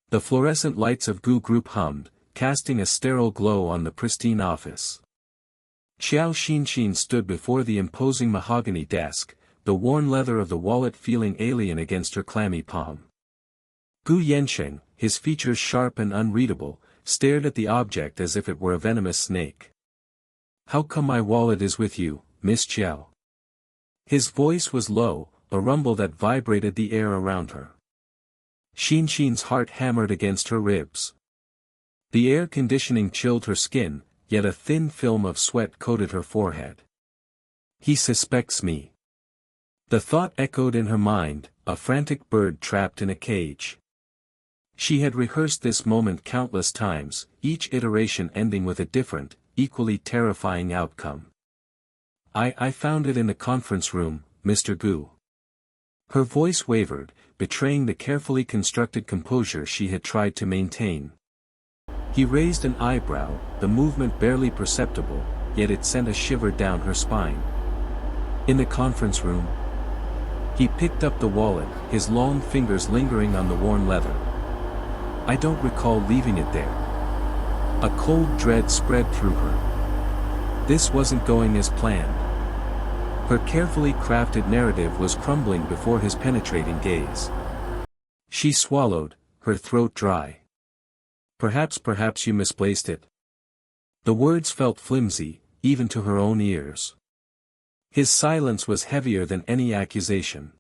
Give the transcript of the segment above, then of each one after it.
The fluorescent lights of Gu Group hummed, casting a sterile glow on the pristine office. Xiao Xinxin stood before the imposing mahogany desk, the worn leather of the wallet feeling alien against her clammy palm. Gu Yansheng, his features sharp and unreadable, stared at the object as if it were a venomous snake. "How come my wallet is with you, Miss Xiao?" His voice was low, a rumble that vibrated the air around her. Xinxin's heart hammered against her ribs. The air conditioning chilled her skin, yet a thin film of sweat coated her forehead. "He suspects me." The thought echoed in her mind, a frantic bird trapped in a cage. She had rehearsed this moment countless times, each iteration ending with a different, equally terrifying outcome. I found it in the conference room, Mr. Gu." Her voice wavered, betraying the carefully constructed composure she had tried to maintain. He raised an eyebrow, the movement barely perceptible, yet it sent a shiver down her spine. "In the conference room?" He picked up the wallet, his long fingers lingering on the worn leather. "I don't recall leaving it there." A cold dread spread through her. This wasn't going as planned. Her carefully crafted narrative was crumbling before his penetrating gaze. She swallowed, her throat dry. Perhaps you misplaced it." The words felt flimsy, even to her own ears. His silence was heavier than any accusation.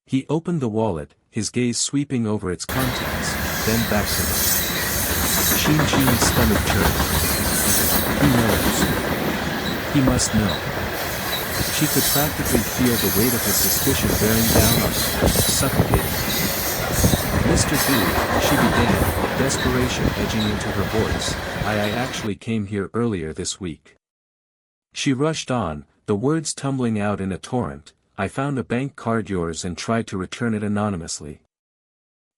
He opened the wallet, his gaze sweeping over its contents, then back to her. Xinxin's stomach churned. He knows. He must know. She could practically feel the weight of his suspicion bearing down on her, suffocating. "Mr. Gu," she began, desperation edging into her voice, I actually came here earlier this week." She rushed on, the words tumbling out in a torrent. "I found a bank card yours and tried to return it anonymously.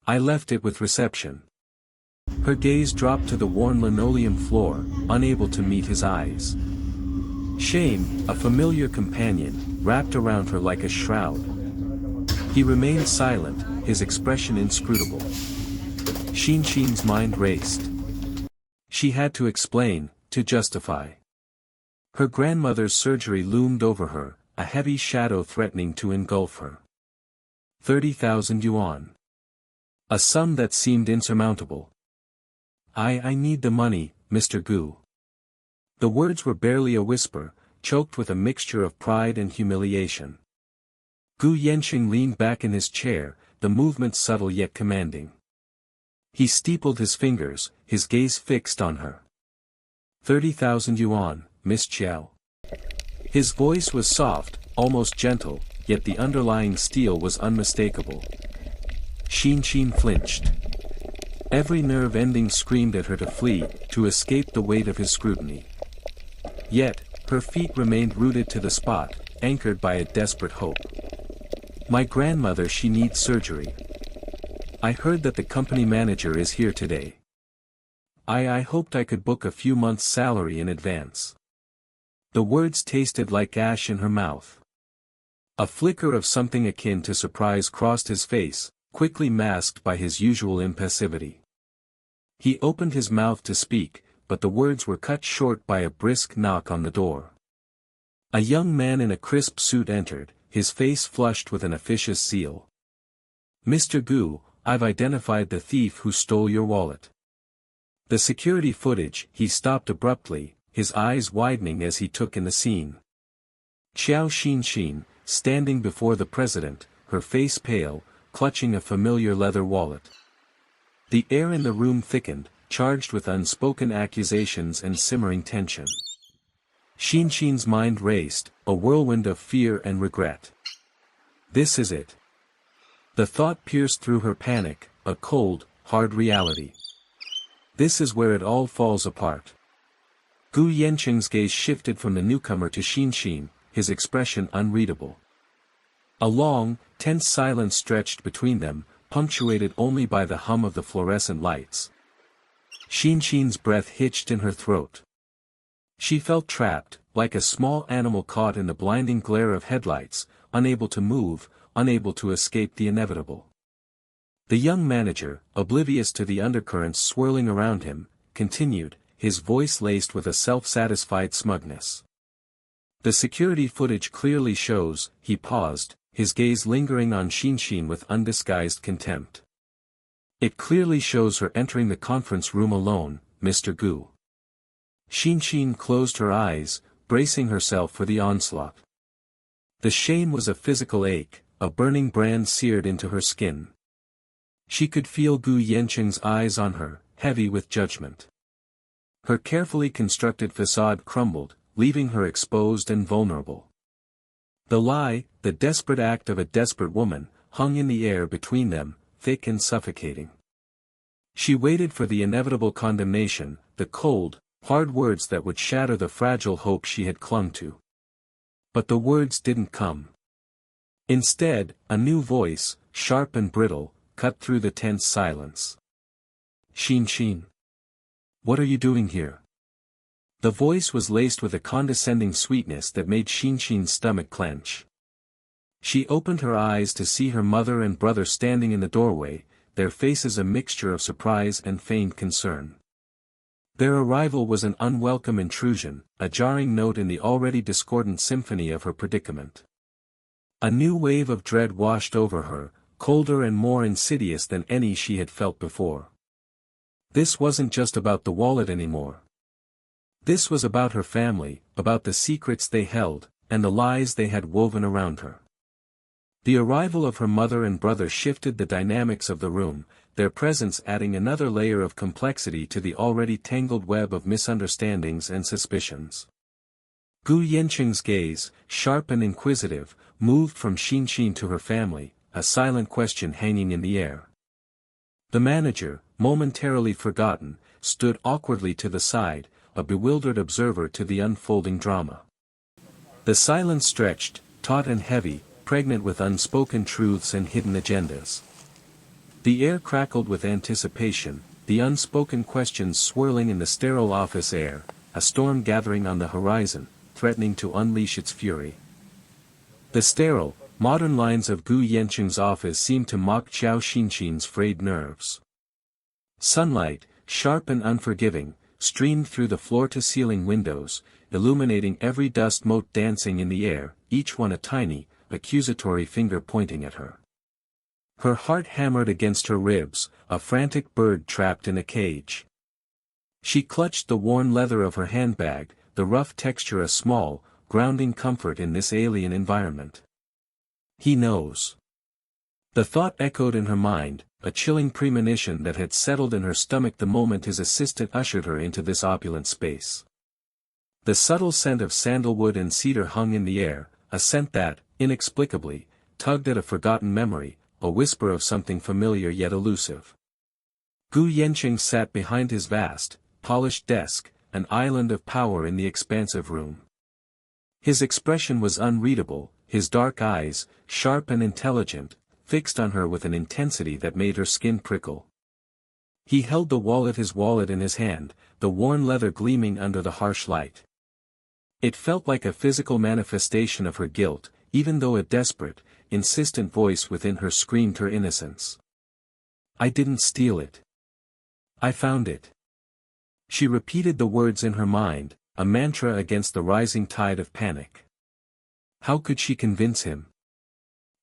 I left it with reception." Her gaze dropped to the worn linoleum floor, unable to meet his eyes. Shame, a familiar companion, wrapped around her like a shroud. He remained silent, his expression inscrutable. Xinxin's mind raced. She had to explain, to justify. Her grandmother's surgery loomed over her, a heavy shadow threatening to engulf her. 30,000 yuan. A sum that seemed insurmountable. I need the money, Mr. Gu." The words were barely a whisper, choked with a mixture of pride and humiliation. Gu Yansheng leaned back in his chair, the movement subtle yet commanding. He steepled his fingers, his gaze fixed on her. 30,000 yuan, Miss Xiao." His voice was soft, almost gentle, yet the underlying steel was unmistakable. Xinxin flinched. Every nerve ending screamed at her to flee, to escape the weight of his scrutiny. Yet, her feet remained rooted to the spot, anchored by a desperate hope. "My grandmother, she needs surgery. I heard that the company manager is here today. I hoped I could book a few months' salary in advance." The words tasted like ash in her mouth. A flicker of something akin to surprise crossed his face, quickly masked by his usual impassivity. He opened his mouth to speak, but the words were cut short by a brisk knock on the door. A young man in a crisp suit entered, his face flushed with an officious zeal. "Mr. Gu, I've identified the thief who stole your wallet." The security footage, he stopped abruptly, his eyes widening as he took in the scene. Xiao Xinxin, standing before the president, her face pale, clutching a familiar leather wallet. The air in the room thickened, charged with unspoken accusations and simmering tension. Xinxin's mind raced, a whirlwind of fear and regret. This is it. The thought pierced through her panic, a cold, hard reality. This is where it all falls apart. Gu Yansheng's gaze shifted from the newcomer to Xinxin, his expression unreadable. A long, tense silence stretched between them, punctuated only by the hum of the fluorescent lights. Xinxin's breath hitched in her throat. She felt trapped, like a small animal caught in the blinding glare of headlights, unable to move, unable to escape the inevitable. The young manager, oblivious to the undercurrents swirling around him, continued, his voice laced with a self-satisfied smugness. The security footage clearly shows, he paused, his gaze lingering on Xin with undisguised contempt. It clearly shows her entering the conference room alone, Mr. Gu. Xin closed her eyes, bracing herself for the onslaught. The shame was a physical ache, a burning brand seared into her skin. She could feel Gu Yanqing's eyes on her, heavy with judgment. Her carefully constructed facade crumbled, leaving her exposed and vulnerable. The lie, the desperate act of a desperate woman, hung in the air between them, thick and suffocating. She waited for the inevitable condemnation, the cold, hard words that would shatter the fragile hope she had clung to. But the words didn't come. Instead, a new voice, sharp and brittle, cut through the tense silence. Xin. What are you doing here? The voice was laced with a condescending sweetness that made Xin's stomach clench. She opened her eyes to see her mother and brother standing in the doorway, their faces a mixture of surprise and feigned concern. Their arrival was an unwelcome intrusion, a jarring note in the already discordant symphony of her predicament. A new wave of dread washed over her, colder and more insidious than any she had felt before. This wasn't just about the wallet anymore. This was about her family, about the secrets they held, and the lies they had woven around her. The arrival of her mother and brother shifted the dynamics of the room, their presence adding another layer of complexity to the already tangled web of misunderstandings and suspicions. Gu Yanqing's gaze, sharp and inquisitive, moved from Xin to her family, a silent question hanging in the air. The manager, momentarily forgotten, stood awkwardly to the side, a bewildered observer to the unfolding drama. The silence stretched, taut and heavy, pregnant with unspoken truths and hidden agendas. The air crackled with anticipation, the unspoken questions swirling in the sterile office air, a storm gathering on the horizon, threatening to unleash its fury. The sterile, modern lines of Gu Yanqing's office seemed to mock Xiao Xin's frayed nerves. Sunlight, sharp and unforgiving, streamed through the floor-to-ceiling windows, illuminating every dust mote dancing in the air, each one a tiny, accusatory finger pointing at her. Her heart hammered against her ribs, a frantic bird trapped in a cage. She clutched the worn leather of her handbag, the rough texture a small, grounding comfort in this alien environment. He knows. The thought echoed in her mind, a chilling premonition that had settled in her stomach the moment his assistant ushered her into this opulent space. The subtle scent of sandalwood and cedar hung in the air, a scent that, inexplicably, tugged at a forgotten memory, a whisper of something familiar yet elusive. Gu Yanqing sat behind his vast, polished desk, an island of power in the expansive room. His expression was unreadable, his dark eyes, sharp and intelligent, fixed on her with an intensity that made her skin prickle. He held his wallet in his hand, the worn leather gleaming under the harsh light. It felt like a physical manifestation of her guilt, even though a desperate, insistent voice within her screamed her innocence. "I didn't steal it. I found it." She repeated the words in her mind, a mantra against the rising tide of panic. How could she convince him?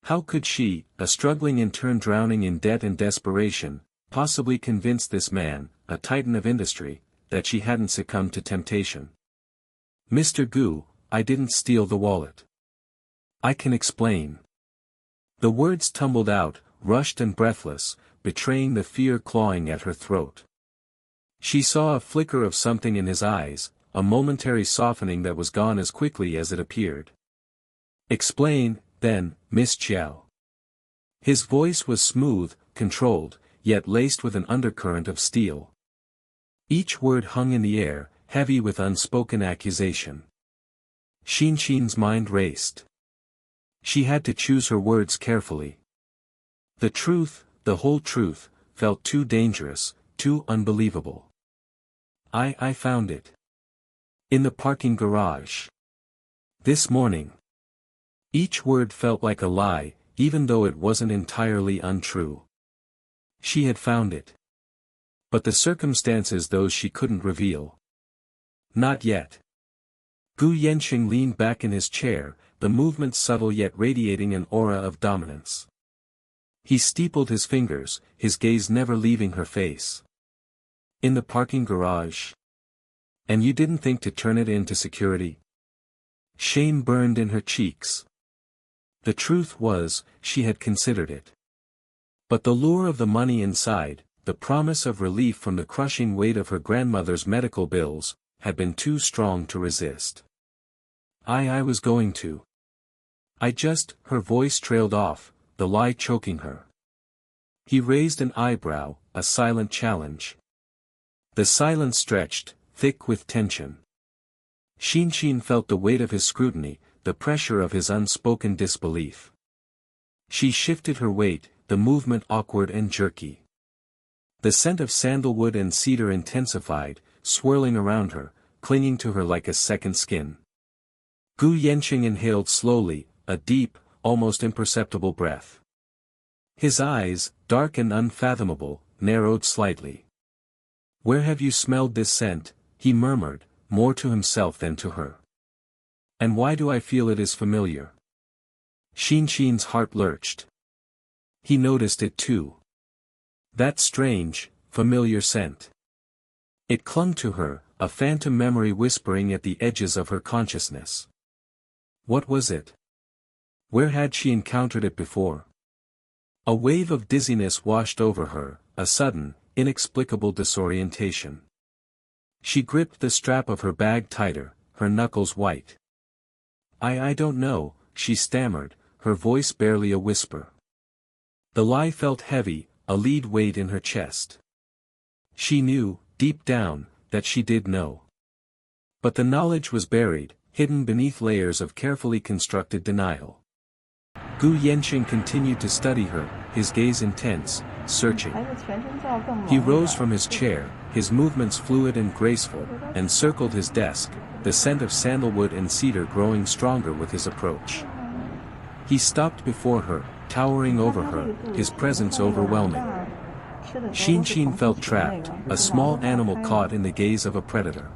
How could she, a struggling intern drowning in debt and desperation, possibly convince this man, a titan of industry, that she hadn't succumbed to temptation? "Mr. Gu, I didn't steal the wallet. I can explain." The words tumbled out, rushed and breathless, betraying the fear clawing at her throat. She saw a flicker of something in his eyes, a momentary softening that was gone as quickly as it appeared. "Explain, then, Miss Chiao." His voice was smooth, controlled, yet laced with an undercurrent of steel. Each word hung in the air, heavy with unspoken accusation. Xin's mind raced. She had to choose her words carefully. The truth, the whole truth, felt too dangerous, too unbelievable. I found it. In the parking garage. This morning." Each word felt like a lie, even though it wasn't entirely untrue. She had found it. But the circumstances those she couldn't reveal. Not yet. Gu Yanqing leaned back in his chair, the movement subtle yet radiating an aura of dominance. He steepled his fingers, his gaze never leaving her face. In the parking garage? And you didn't think to turn it into security? Shame burned in her cheeks. The truth was, she had considered it. But the lure of the money inside, the promise of relief from the crushing weight of her grandmother's medical bills, had been too strong to resist. I was going to. Her voice trailed off, the lie choking her. He raised an eyebrow, a silent challenge. The silence stretched, thick with tension. Xin felt the weight of his scrutiny, the pressure of his unspoken disbelief. She shifted her weight, the movement awkward and jerky. The scent of sandalwood and cedar intensified, swirling around her, clinging to her like a second skin. Gu Yanqing inhaled slowly, a deep, almost imperceptible breath. His eyes, dark and unfathomable, narrowed slightly. "Where have you smelled this scent?" he murmured, more to himself than to her. "And why do I feel it is familiar?" Xin's heart lurched. He noticed it too. That strange, familiar scent. It clung to her, a phantom memory whispering at the edges of her consciousness. What was it? Where had she encountered it before? A wave of dizziness washed over her, a sudden, inexplicable disorientation. She gripped the strap of her bag tighter, her knuckles white. I don't know," she stammered, her voice barely a whisper. The lie felt heavy, a lead weight in her chest. She knew, deep down, that she did know. But the knowledge was buried, hidden beneath layers of carefully constructed denial. Gu Yanqing continued to study her, his gaze intense, searching. He rose from his chair, his movements fluid and graceful, and circled his desk, the scent of sandalwood and cedar growing stronger with his approach. He stopped before her, towering over her, his presence overwhelming. Xin felt trapped, a small animal caught in the gaze of a predator.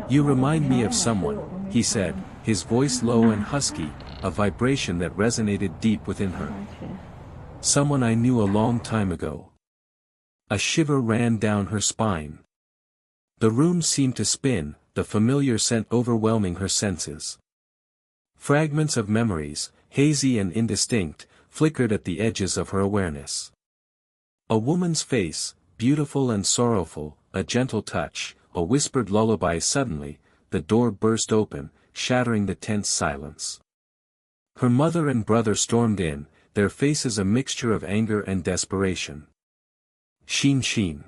"You remind me of someone," he said, his voice low and husky, a vibration that resonated deep within her. "Someone I knew a long time ago." A shiver ran down her spine. The room seemed to spin, the familiar scent overwhelming her senses. Fragments of memories, hazy and indistinct, flickered at the edges of her awareness. A woman's face, beautiful and sorrowful, a gentle touch, a whispered lullaby. Suddenly, the door burst open, shattering the tense silence. Her mother and brother stormed in, their faces a mixture of anger and desperation. Xin.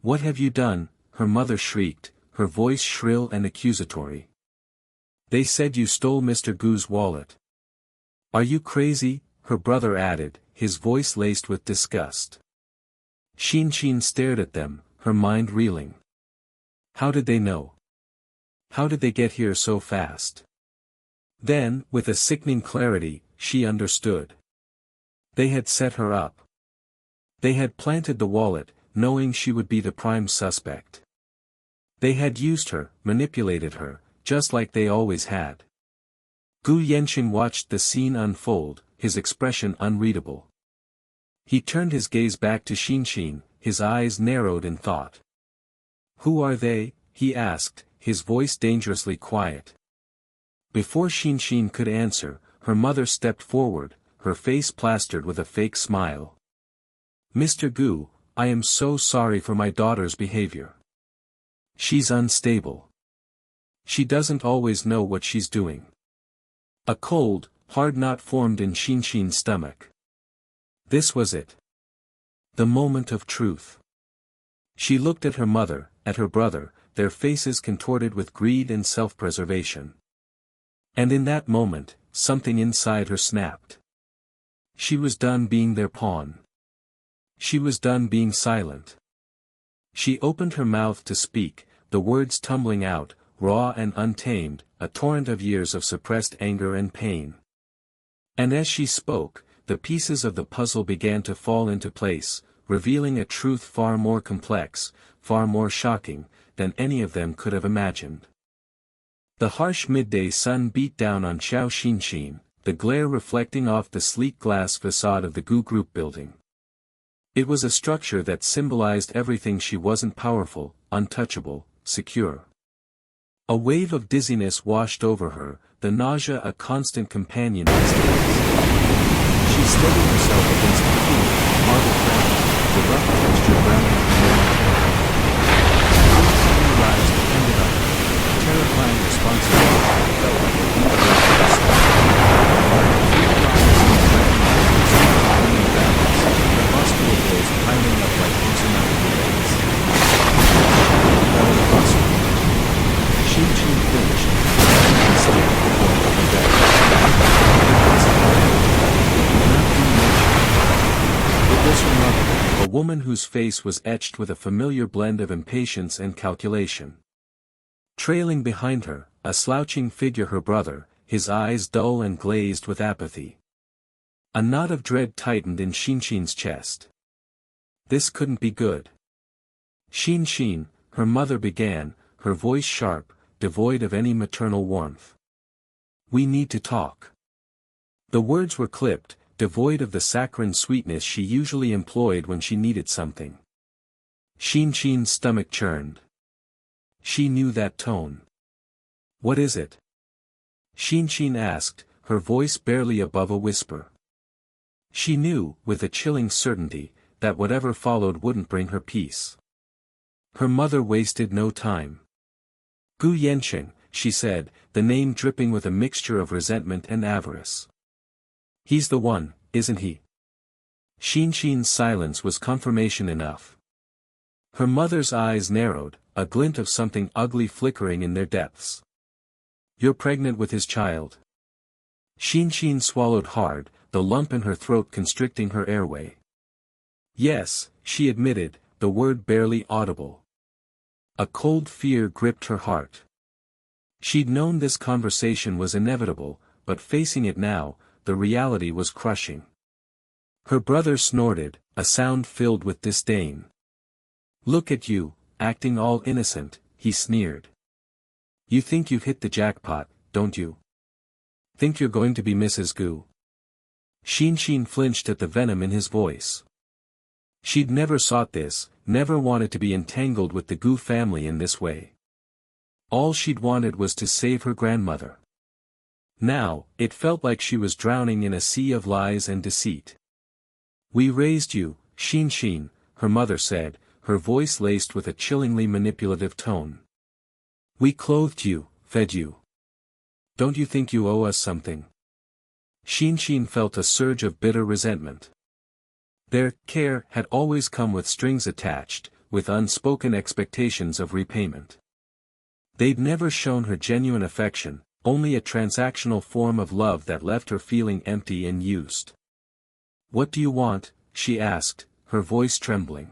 "What have you done?" her mother shrieked, her voice shrill and accusatory. "They said you stole Mr. Gu's wallet." "Are you crazy?" her brother added, his voice laced with disgust. Xin stared at them, her mind reeling. How did they know? How did they get here so fast? Then, with a sickening clarity, she understood. They had set her up. They had planted the wallet, knowing she would be the prime suspect. They had used her, manipulated her, just like they always had. Gu Yanqing watched the scene unfold, his expression unreadable. He turned his gaze back to Xin, his eyes narrowed in thought. "Who are they?" he asked, his voice dangerously quiet. Before Xin could answer, her mother stepped forward, her face plastered with a fake smile. "Mr. Gu, I am so sorry for my daughter's behavior. She's unstable. She doesn't always know what she's doing." A cold, hard knot formed in Xin's stomach. This was it. The moment of truth. She looked at her mother, at her brother, their faces contorted with greed and self-preservation. And in that moment, something inside her snapped. She was done being their pawn. She was done being silent. She opened her mouth to speak, the words tumbling out, raw and untamed, a torrent of years of suppressed anger and pain. And as she spoke, the pieces of the puzzle began to fall into place, revealing a truth far more complex, far more shocking, than any of them could have imagined. The harsh midday sun beat down on Xiao Xinxin, the glare reflecting off the sleek glass facade of the Gu Group building. It was a structure that symbolized everything she wasn't: powerful, untouchable, secure. A wave of dizziness washed over her, the nausea a constant companion these days. She steadied herself against the cool, marble ground, the rough texture grounding her momentum. Every rise depended on her, terrifying responsibility that felt like a deep weight of the sky. The hospital bills piling up like insurmountable weights. Xinxin finished, and stepped before her bed. It was her mother, a woman whose face was etched with a familiar blend of impatience and calculation. Trailing behind her, a slouching figure, her brother, his eyes dull and glazed with apathy. A knot of dread tightened in Xinxin's chest. This couldn't be good. Xinxin, her mother began, her voice sharp, devoid of any maternal warmth. We need to talk. The words were clipped, devoid of the saccharine sweetness she usually employed when she needed something. Xinxin's stomach churned. She knew that tone. What is it? Xinxin asked, her voice barely above a whisper. She knew, with a chilling certainty, that whatever followed wouldn't bring her peace. Her mother wasted no time. Gu Yanqing, she said, the name dripping with a mixture of resentment and avarice. He's the one, isn't he? Xinxin's silence was confirmation enough. Her mother's eyes narrowed, a glint of something ugly flickering in their depths. You're pregnant with his child. Xinxin swallowed hard, the lump in her throat constricting her airway. Yes, she admitted, the word barely audible. A cold fear gripped her heart. She'd known this conversation was inevitable, but facing it now, the reality was crushing. Her brother snorted, a sound filled with disdain. Look at you, acting all innocent, he sneered. You think you've hit the jackpot, don't you? Think you're going to be Mrs. Gu? Xinxin flinched at the venom in his voice. She'd never sought this, never wanted to be entangled with the Gu family in this way. All she'd wanted was to save her grandmother. Now, it felt like she was drowning in a sea of lies and deceit. We raised you, Xinxin, her mother said, her voice laced with a chillingly manipulative tone. We clothed you, fed you. Don't you think you owe us something? Xinxin felt a surge of bitter resentment. Their care had always come with strings attached, with unspoken expectations of repayment. They'd never shown her genuine affection, only a transactional form of love that left her feeling empty and used. What do you want? She asked, her voice trembling.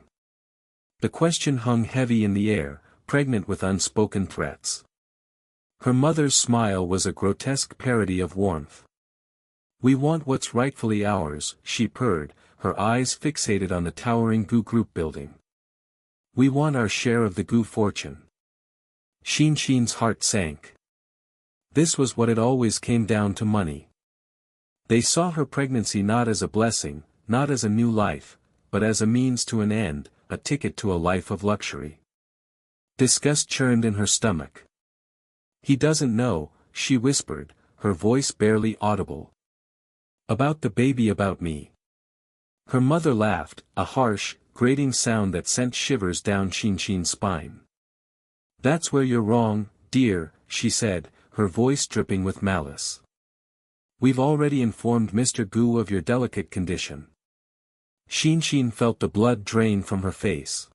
The question hung heavy in the air, pregnant with unspoken threats. Her mother's smile was a grotesque parody of warmth. We want what's rightfully ours, she purred, her eyes fixated on the towering Gu Group building. We want our share of the Gu fortune. Xinxin's heart sank. This was what it always came down to: money. They saw her pregnancy not as a blessing, not as a new life, but as a means to an end, a ticket to a life of luxury. Disgust churned in her stomach. He doesn't know, she whispered, her voice barely audible. About the baby, about me. Her mother laughed, a harsh, grating sound that sent shivers down Xinxin's spine. That's where you're wrong, dear, she said, her voice dripping with malice. We've already informed Mr. Gu of your delicate condition. Xinxin felt the blood drain from her face.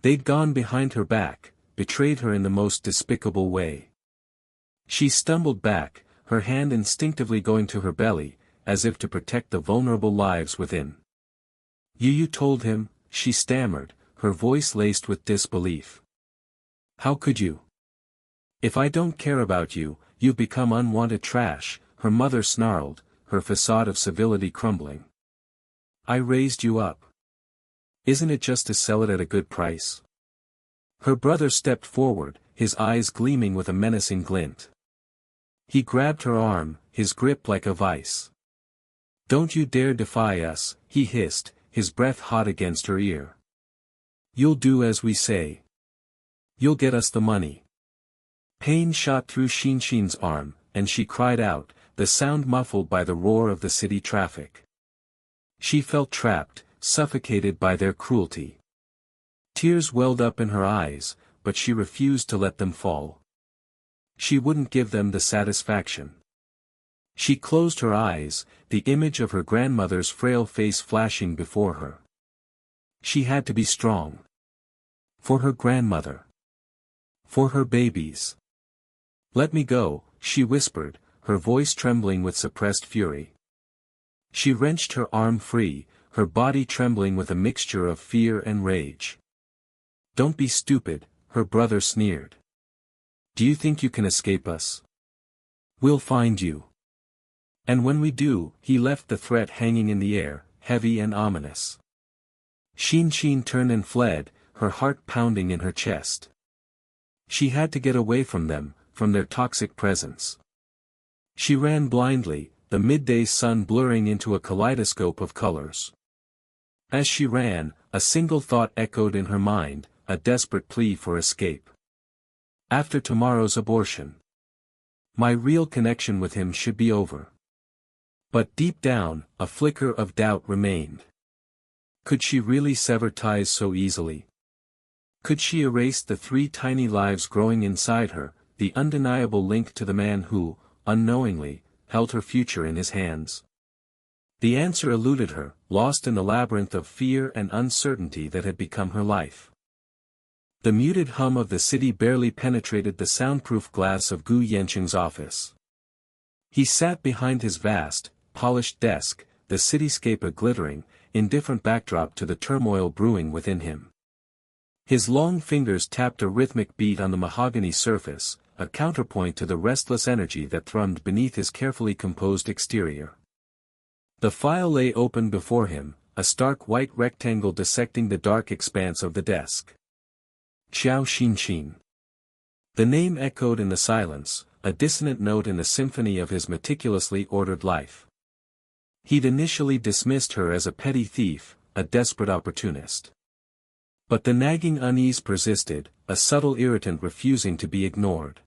They'd gone behind her back, betrayed her in the most despicable way. She stumbled back, her hand instinctively going to her belly, as if to protect the vulnerable lives within. You told him, she stammered, her voice laced with disbelief. How could you? If I don't care about you, you've become unwanted trash, her mother snarled, her facade of civility crumbling. I raised you up. Isn't it just to sell it at a good price? Her brother stepped forward, his eyes gleaming with a menacing glint. He grabbed her arm, his grip like a vice. Don't you dare defy us, he hissed, his breath hot against her ear. You'll do as we say. You'll get us the money. Pain shot through Xinshin's arm, and she cried out, the sound muffled by the roar of the city traffic. She felt trapped, suffocated by their cruelty. Tears welled up in her eyes, but she refused to let them fall. She wouldn't give them the satisfaction. She closed her eyes, the image of her grandmother's frail face flashing before her. She had to be strong. For her grandmother. For her babies. Let me go, she whispered, her voice trembling with suppressed fury. She wrenched her arm free, her body trembling with a mixture of fear and rage. Don't be stupid, her brother sneered. Do you think you can escape us? We'll find you. And when we do, he left the threat hanging in the air, heavy and ominous. Xinshin turned and fled, her heart pounding in her chest. She had to get away from them, from their toxic presence. She ran blindly, the midday sun blurring into a kaleidoscope of colors. As she ran, a single thought echoed in her mind, a desperate plea for escape. After tomorrow's abortion, my real connection with him should be over. But deep down, a flicker of doubt remained. Could she really sever ties so easily? Could she erase the 3 tiny lives growing inside her, the undeniable link to the man who, unknowingly, held her future in his hands? The answer eluded her, lost in the labyrinth of fear and uncertainty that had become her life. The muted hum of the city barely penetrated the soundproof glass of Gu Yanqing's office. He sat behind his vast, polished desk, the cityscape a glittering, indifferent backdrop to the turmoil brewing within him. His long fingers tapped a rhythmic beat on the mahogany surface, a counterpoint to the restless energy that thrummed beneath his carefully composed exterior. The file lay open before him, a stark white rectangle dissecting the dark expanse of the desk. Xiao Xinshin. The name echoed in the silence, a dissonant note in the symphony of his meticulously ordered life. He'd initially dismissed her as a petty thief, a desperate opportunist. But the nagging unease persisted, a subtle irritant refusing to be ignored.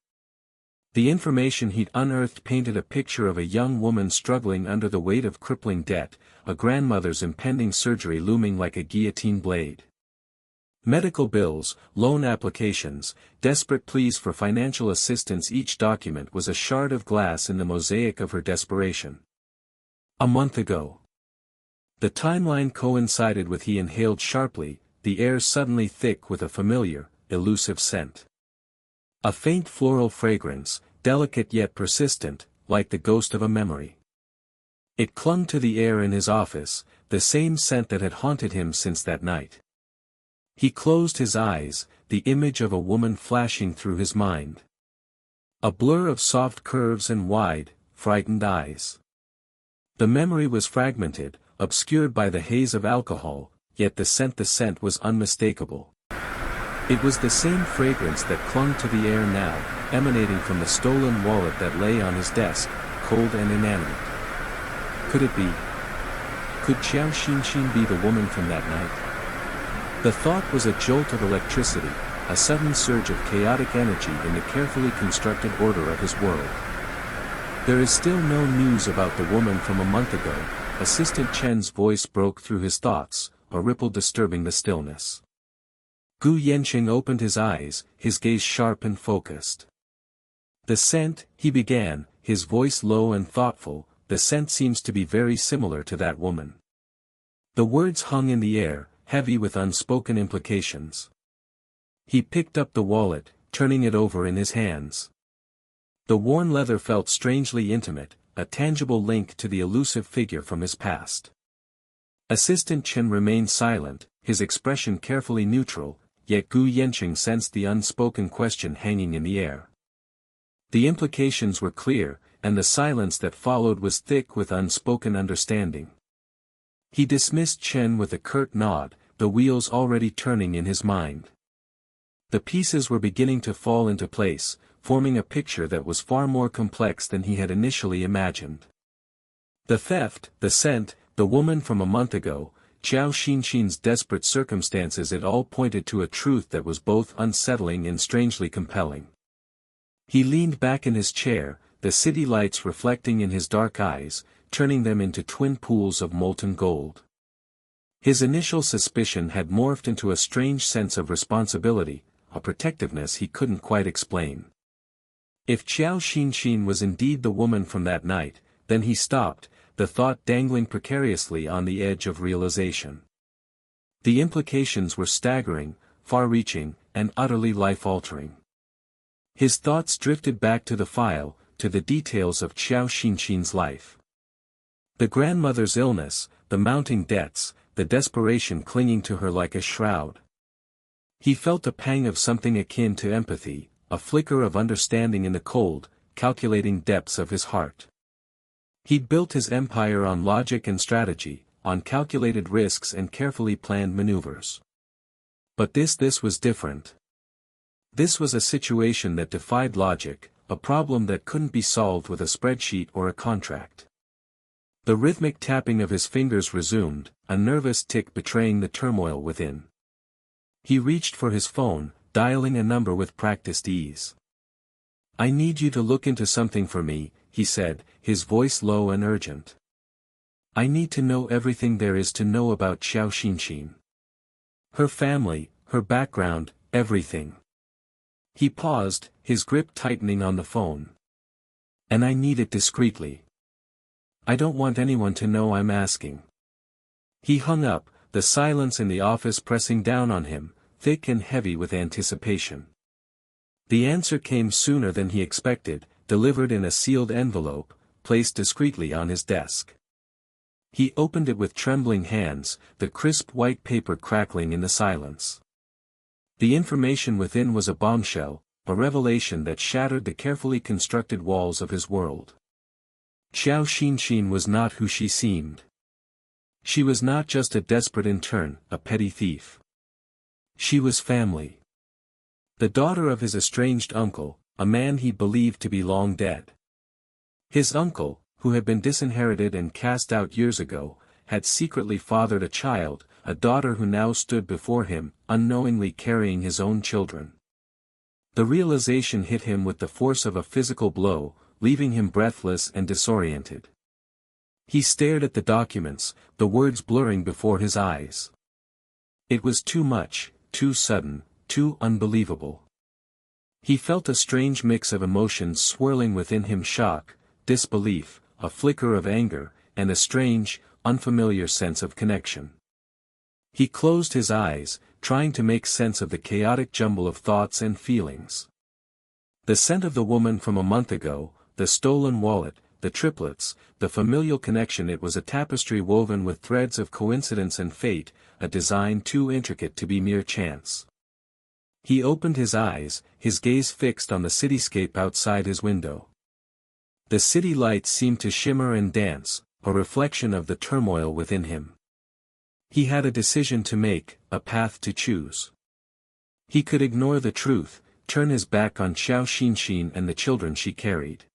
The information he'd unearthed painted a picture of a young woman struggling under the weight of crippling debt, a grandmother's impending surgery looming like a guillotine blade. Medical bills, loan applications, desperate pleas for financial assistance. Each document was a shard of glass in the mosaic of her desperation. A month ago. The timeline coincided with. He inhaled sharply, the air suddenly thick with a familiar, elusive scent. A faint floral fragrance, delicate yet persistent, like the ghost of a memory. It clung to the air in his office, the same scent that had haunted him since that night. He closed his eyes, the image of a woman flashing through his mind. A blur of soft curves and wide, frightened eyes. The memory was fragmented, obscured by the haze of alcohol, yet the scent was unmistakable. It was the same fragrance that clung to the air now, emanating from the stolen wallet that lay on his desk, cold and inanimate. Could it be? Could Xiao Xinshin be the woman from that night? The thought was a jolt of electricity, a sudden surge of chaotic energy in the carefully constructed order of his world. There is still no news about the woman from a month ago. Assistant Chen's voice broke through his thoughts, a ripple disturbing the stillness. Gu Yanqing opened his eyes, his gaze sharp and focused. The scent, he began, his voice low and thoughtful, the scent seems to be very similar to that woman. The words hung in the air, heavy with unspoken implications. He picked up the wallet, turning it over in his hands. The worn leather felt strangely intimate, a tangible link to the elusive figure from his past. Assistant Chen remained silent, his expression carefully neutral, yet Gu Yanqing sensed the unspoken question hanging in the air. The implications were clear, and the silence that followed was thick with unspoken understanding. He dismissed Chen with a curt nod, the wheels already turning in his mind. The pieces were beginning to fall into place, forming a picture that was far more complex than he had initially imagined. The theft, the scent, the woman from a month ago, Qiao Xinxin's desperate circumstances, it all pointed to a truth that was both unsettling and strangely compelling. He leaned back in his chair, the city lights reflecting in his dark eyes, turning them into twin pools of molten gold. His initial suspicion had morphed into a strange sense of responsibility, a protectiveness he couldn't quite explain. If Qiao Xinxin was indeed the woman from that night, then he stopped, the thought dangling precariously on the edge of realization. The implications were staggering, far-reaching, and utterly life-altering. His thoughts drifted back to the file, to the details of Qiao Xinxin's life. The grandmother's illness, the mounting debts, the desperation clinging to her like a shroud. He felt a pang of something akin to empathy, a flicker of understanding in the cold, calculating depths of his heart. He'd built his empire on logic and strategy, on calculated risks and carefully planned maneuvers. But this was different. This was a situation that defied logic, a problem that couldn't be solved with a spreadsheet or a contract. The rhythmic tapping of his fingers resumed, a nervous tick betraying the turmoil within. He reached for his phone, dialing a number with practiced ease. "I need you to look into something for me," he said, his voice low and urgent. "I need to know everything there is to know about Qiao Xinxin. Her family, her background, everything." He paused, his grip tightening on the phone. "And I need it discreetly. I don't want anyone to know I'm asking." He hung up, the silence in the office pressing down on him, thick and heavy with anticipation. The answer came sooner than he expected, delivered in a sealed envelope, placed discreetly on his desk. He opened it with trembling hands, the crisp white paper crackling in the silence. The information within was a bombshell, a revelation that shattered the carefully constructed walls of his world. Qiao Xinxin was not who she seemed. She was not just a desperate intern, a petty thief. She was family. The daughter of his estranged uncle, a man he believed to be long dead. His uncle, who had been disinherited and cast out years ago, had secretly fathered a child, a daughter who now stood before him, unknowingly carrying his own children. The realization hit him with the force of a physical blow, leaving him breathless and disoriented. He stared at the documents, the words blurring before his eyes. It was too much, too sudden, too unbelievable. He felt a strange mix of emotions swirling within him: shock, disbelief, a flicker of anger, and a strange, unfamiliar sense of connection. He closed his eyes, trying to make sense of the chaotic jumble of thoughts and feelings. The scent of the woman from a month ago, the stolen wallet, the triplets, the familial connection. It was a tapestry woven with threads of coincidence and fate, a design too intricate to be mere chance. He opened his eyes, his gaze fixed on the cityscape outside his window. The city lights seemed to shimmer and dance, a reflection of the turmoil within him. He had a decision to make, a path to choose. He could ignore the truth, turn his back on Qiao Xinxin and the children she carried.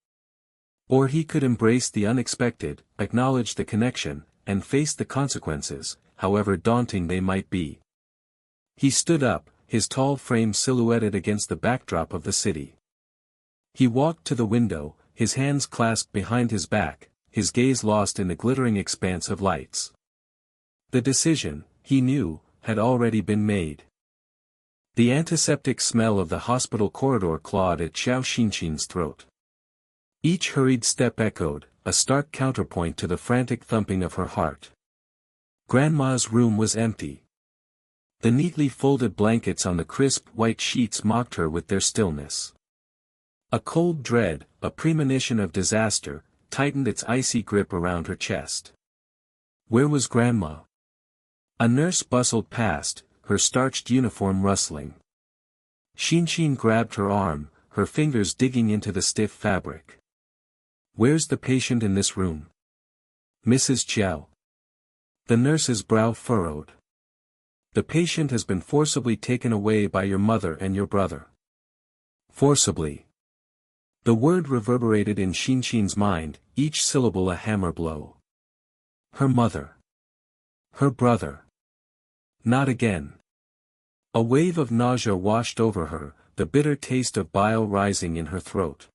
Or he could embrace the unexpected, acknowledge the connection, and face the consequences, however daunting they might be. He stood up, his tall frame silhouetted against the backdrop of the city. He walked to the window, his hands clasped behind his back, his gaze lost in the glittering expanse of lights. The decision, he knew, had already been made. The antiseptic smell of the hospital corridor clawed at Qiao Xinxin's throat. Each hurried step echoed, a stark counterpoint to the frantic thumping of her heart. Grandma's room was empty. The neatly folded blankets on the crisp white sheets mocked her with their stillness. A cold dread, a premonition of disaster, tightened its icy grip around her chest. Where was Grandma? A nurse bustled past, her starched uniform rustling. Xinxin grabbed her arm, her fingers digging into the stiff fabric. Where's the patient in this room? Mrs. Chiao. The nurse's brow furrowed. The patient has been forcibly taken away by your mother and your brother. Forcibly. The word reverberated in Xinxin's mind, each syllable a hammer blow. Her mother. Her brother. Not again. A wave of nausea washed over her, the bitter taste of bile rising in her throat.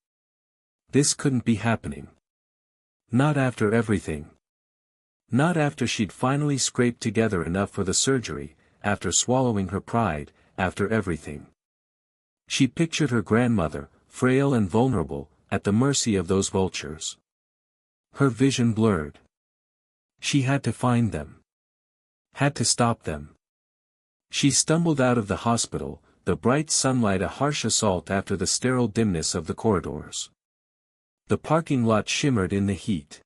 This couldn't be happening. Not after everything. Not after she'd finally scraped together enough for the surgery, after swallowing her pride, after everything. She pictured her grandmother, frail and vulnerable, at the mercy of those vultures. Her vision blurred. She had to find them. Had to stop them. She stumbled out of the hospital, the bright sunlight a harsh assault after the sterile dimness of the corridors. The parking lot shimmered in the heat.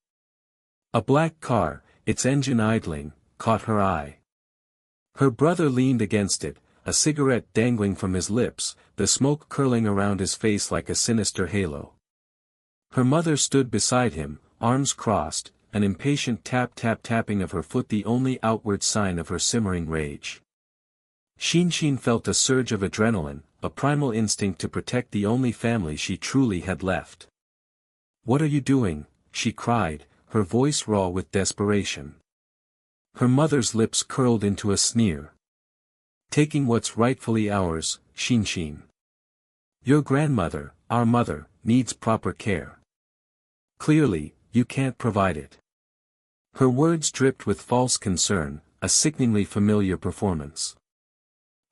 A black car, its engine idling, caught her eye. Her brother leaned against it, a cigarette dangling from his lips, the smoke curling around his face like a sinister halo. Her mother stood beside him, arms crossed, an impatient tapping of her foot the only outward sign of her simmering rage. Xinxin felt a surge of adrenaline, a primal instinct to protect the only family she truly had left. "What are you doing?" she cried, her voice raw with desperation. Her mother's lips curled into a sneer. "Taking what's rightfully ours, Xinxin. Your grandmother, our mother, needs proper care. Clearly, you can't provide it." Her words dripped with false concern, a sickeningly familiar performance.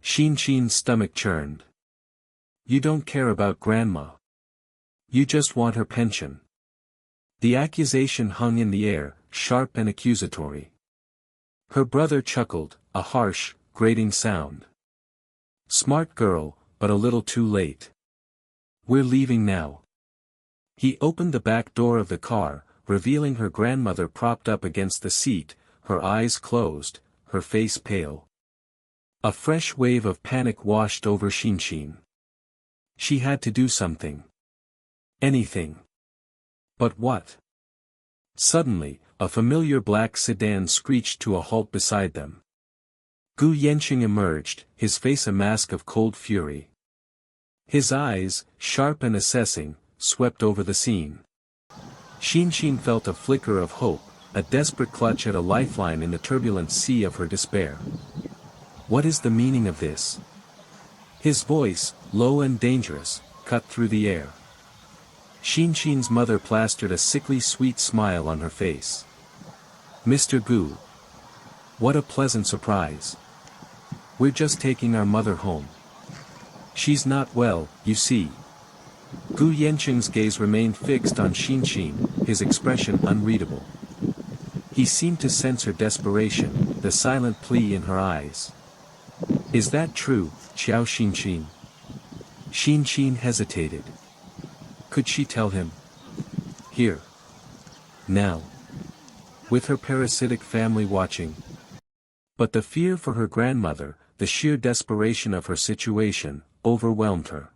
Xinxin's stomach churned. "You don't care about grandma. You just want her pension." The accusation hung in the air, sharp and accusatory. Her brother chuckled, a harsh, grating sound. "Smart girl, but a little too late. We're leaving now." He opened the back door of the car, revealing her grandmother propped up against the seat, her eyes closed, her face pale. A fresh wave of panic washed over Xinxin. She had to do something. Anything. But what? Suddenly, a familiar black sedan screeched to a halt beside them. Gu Yanqing emerged, his face a mask of cold fury. His eyes, sharp and assessing, swept over the scene. Xinxin felt a flicker of hope, a desperate clutch at a lifeline in the turbulent sea of her despair. What is the meaning of this? His voice, low and dangerous, cut through the air. Xinxin's mother plastered a sickly sweet smile on her face. "Mr. Gu. What a pleasant surprise. We're just taking our mother home. She's not well, you see." Gu Yanqing's gaze remained fixed on Xinxin, his expression unreadable. He seemed to sense her desperation, the silent plea in her eyes. "Is that true, Xiao Xinxin?" Xinxin hesitated. Could she tell him? Here. Now. With her parasitic family watching. But the fear for her grandmother, the sheer desperation of her situation, overwhelmed her.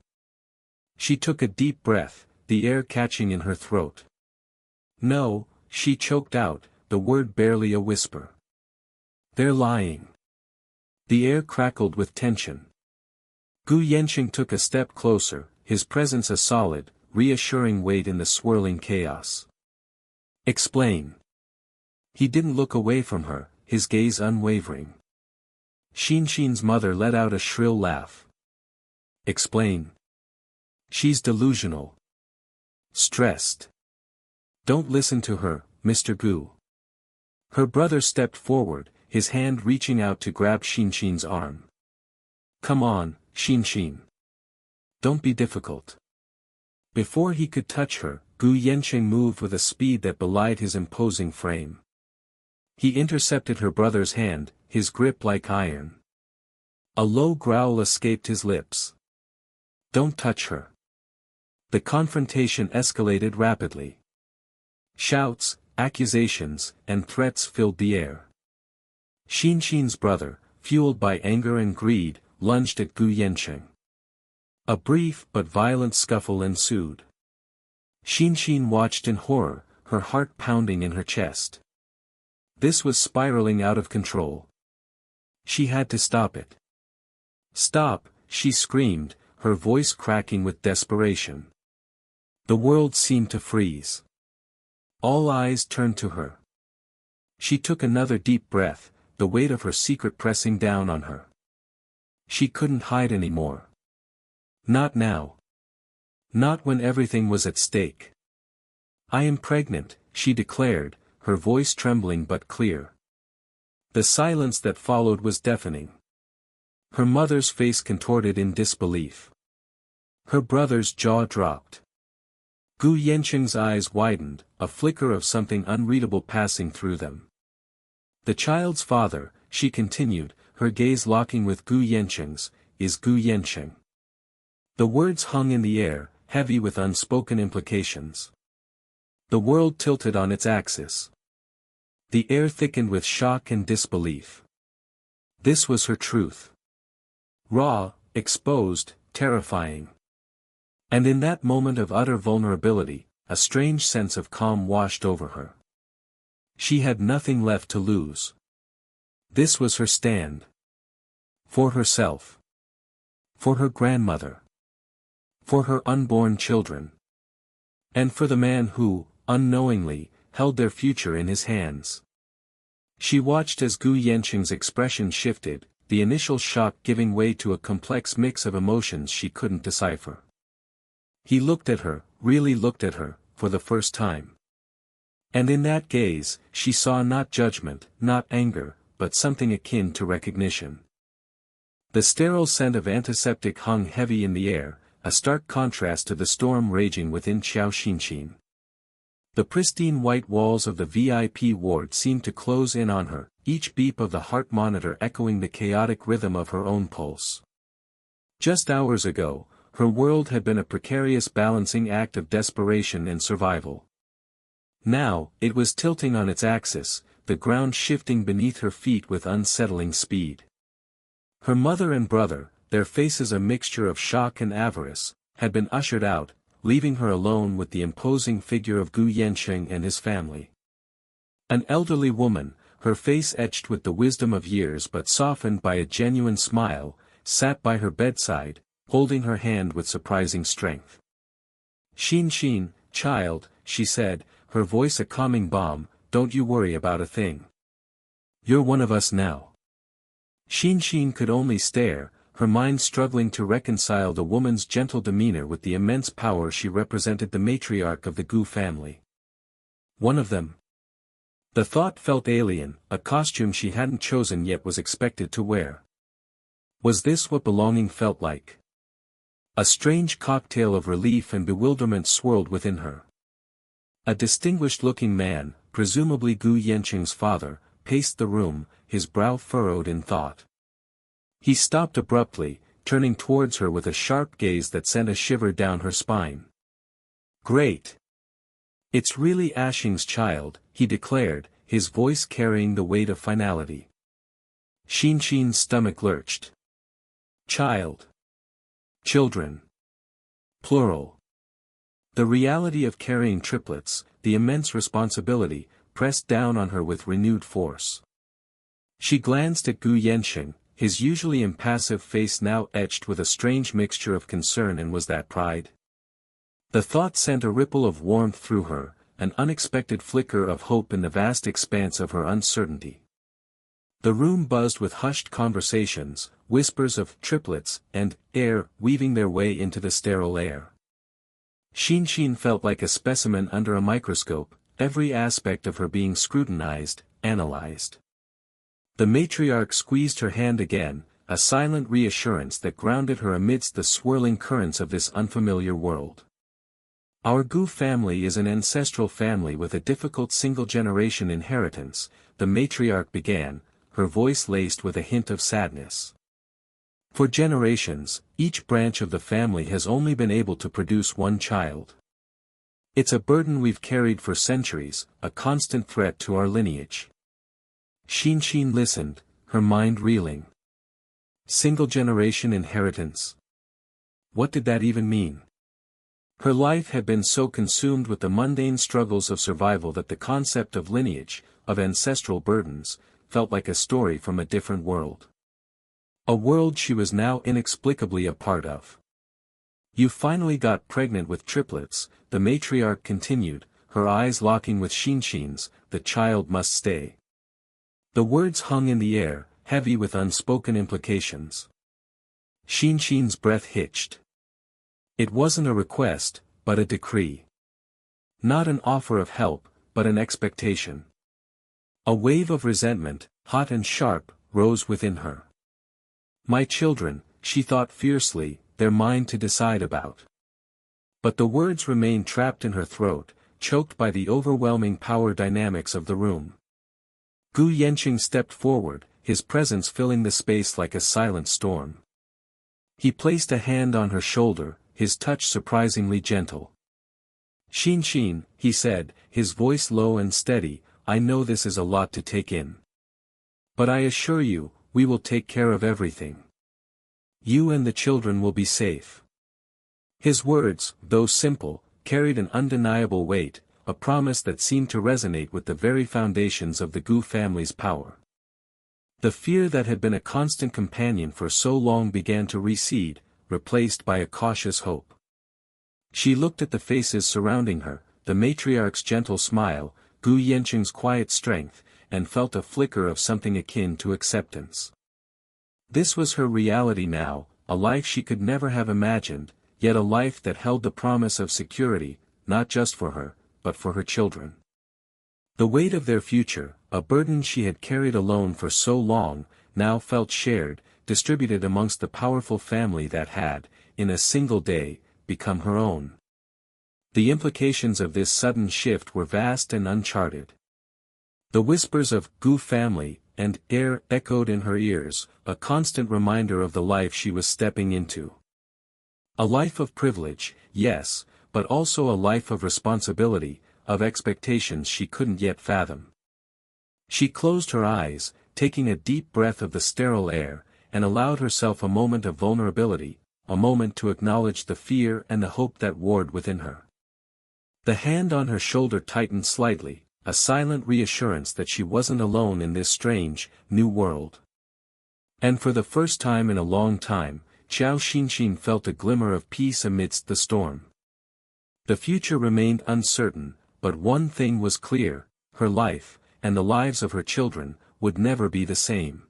She took a deep breath, the air catching in her throat. "No," she choked out, the word barely a whisper. "They're lying." The air crackled with tension. Gu Yanqing took a step closer, his presence a solid, reassuring weight in the swirling chaos. "Explain." He didn't look away from her, his gaze unwavering. Xinxin's mother let out a shrill laugh. "Explain. She's delusional. Stressed. Don't listen to her, Mr. Gu." Her brother stepped forward, his hand reaching out to grab Xinxin's arm. "Come on, Xinxin. Don't be difficult." Before he could touch her, Gu Yanqing moved with a speed that belied his imposing frame. He intercepted her brother's hand, his grip like iron. A low growl escaped his lips. "Don't touch her." The confrontation escalated rapidly. Shouts, accusations, and threats filled the air. Xinxin's brother, fueled by anger and greed, lunged at Gu Yanqing. A brief but violent scuffle ensued. Xin watched in horror, her heart pounding in her chest. This was spiraling out of control. She had to stop it. Stop, she screamed, her voice cracking with desperation. The world seemed to freeze. All eyes turned to her. She took another deep breath, the weight of her secret pressing down on her. She couldn't hide anymore. Not now. Not when everything was at stake. I am pregnant, she declared, her voice trembling but clear. The silence that followed was deafening. Her mother's face contorted in disbelief. Her brother's jaw dropped. Gu Yanqing's eyes widened, a flicker of something unreadable passing through them. The child's father, she continued, her gaze locking with Gu Yanqing's, is Gu Yanqing. The words hung in the air, heavy with unspoken implications. The world tilted on its axis. The air thickened with shock and disbelief. This was her truth. Raw, exposed, terrifying. And in that moment of utter vulnerability, a strange sense of calm washed over her. She had nothing left to lose. This was her stand. For herself. For her grandmother. For her unborn children. And for the man who, unknowingly, held their future in his hands. She watched as Gu Yanqing's expression shifted, the initial shock giving way to a complex mix of emotions she couldn't decipher. He looked at her, really looked at her, for the first time. And in that gaze, she saw not judgment, not anger, but something akin to recognition. The sterile scent of antiseptic hung heavy in the air, a stark contrast to the storm raging within Xiao Xinxin. The pristine white walls of the VIP ward seemed to close in on her, each beep of the heart monitor echoing the chaotic rhythm of her own pulse. Just hours ago, her world had been a precarious balancing act of desperation and survival. Now, it was tilting on its axis, the ground shifting beneath her feet with unsettling speed. Her mother and brother, their faces a mixture of shock and avarice, had been ushered out, leaving her alone with the imposing figure of Gu Yanqing and his family. An elderly woman, her face etched with the wisdom of years but softened by a genuine smile, sat by her bedside, holding her hand with surprising strength. Xin, child, she said, her voice a calming balm, don't you worry about a thing. You're one of us now. Xin could only stare, her mind struggling to reconcile the woman's gentle demeanor with the immense power she represented, the matriarch of the Gu family. One of them. The thought felt alien, a costume she hadn't chosen yet was expected to wear. Was this what belonging felt like? A strange cocktail of relief and bewilderment swirled within her. A distinguished-looking man, presumably Gu Yanqing's father, paced the room, his brow furrowed in thought. He stopped abruptly, turning towards her with a sharp gaze that sent a shiver down her spine. Great! It's really Ashing's child, he declared, his voice carrying the weight of finality. Xin's stomach lurched. Child. Children. Plural. The reality of carrying triplets, the immense responsibility, pressed down on her with renewed force. She glanced at Gu Yanqing, his usually impassive face now etched with a strange mixture of concern, and was that pride? The thought sent a ripple of warmth through her, an unexpected flicker of hope in the vast expanse of her uncertainty. The room buzzed with hushed conversations, whispers of triplets and heir weaving their way into the sterile air. Xin felt like a specimen under a microscope, every aspect of her being scrutinized, analyzed. The matriarch squeezed her hand again, a silent reassurance that grounded her amidst the swirling currents of this unfamiliar world. Our Gu family is an ancestral family with a difficult single-generation inheritance, the matriarch began, her voice laced with a hint of sadness. For generations, each branch of the family has only been able to produce one child. It's a burden we've carried for centuries, a constant threat to our lineage. Xin listened, her mind reeling. Single-generation inheritance. What did that even mean? Her life had been so consumed with the mundane struggles of survival that the concept of lineage, of ancestral burdens, felt like a story from a different world. A world she was now inexplicably a part of. You finally got pregnant with triplets, the matriarch continued, her eyes locking with Shinshin's, the child must stay. The words hung in the air, heavy with unspoken implications. Shinshin's breath hitched. It wasn't a request, but a decree. Not an offer of help, but an expectation. A wave of resentment, hot and sharp, rose within her. My children, she thought fiercely, they're mine to decide about. But the words remained trapped in her throat, choked by the overwhelming power dynamics of the room. Gu Yanqing stepped forward, his presence filling the space like a silent storm. He placed a hand on her shoulder, his touch surprisingly gentle. Shinshin, he said, his voice low and steady, I know this is a lot to take in. But I assure you, we will take care of everything. You and the children will be safe. His words, though simple, carried an undeniable weight, a promise that seemed to resonate with the very foundations of the Gu family's power. The fear that had been a constant companion for so long began to recede, replaced by a cautious hope. She looked at the faces surrounding her, the matriarch's gentle smile, Gu Yanqing's quiet strength, and felt a flicker of something akin to acceptance. This was her reality now, a life she could never have imagined, yet a life that held the promise of security, not just for her, but for her children. The weight of their future, a burden she had carried alone for so long, now felt shared, distributed amongst the powerful family that had, in a single day, become her own. The implications of this sudden shift were vast and uncharted. The whispers of Gu family and heir echoed in her ears, a constant reminder of the life she was stepping into. A life of privilege, yes, but also a life of responsibility, of expectations she couldn't yet fathom. She closed her eyes, taking a deep breath of the sterile air, and allowed herself a moment of vulnerability, a moment to acknowledge the fear and the hope that warred within her. The hand on her shoulder tightened slightly, a silent reassurance that she wasn't alone in this strange, new world. And for the first time in a long time, Qiao Xinshin felt a glimmer of peace amidst the storm. The future remained uncertain, but one thing was clear, her life, and the lives of her children, would never be the same.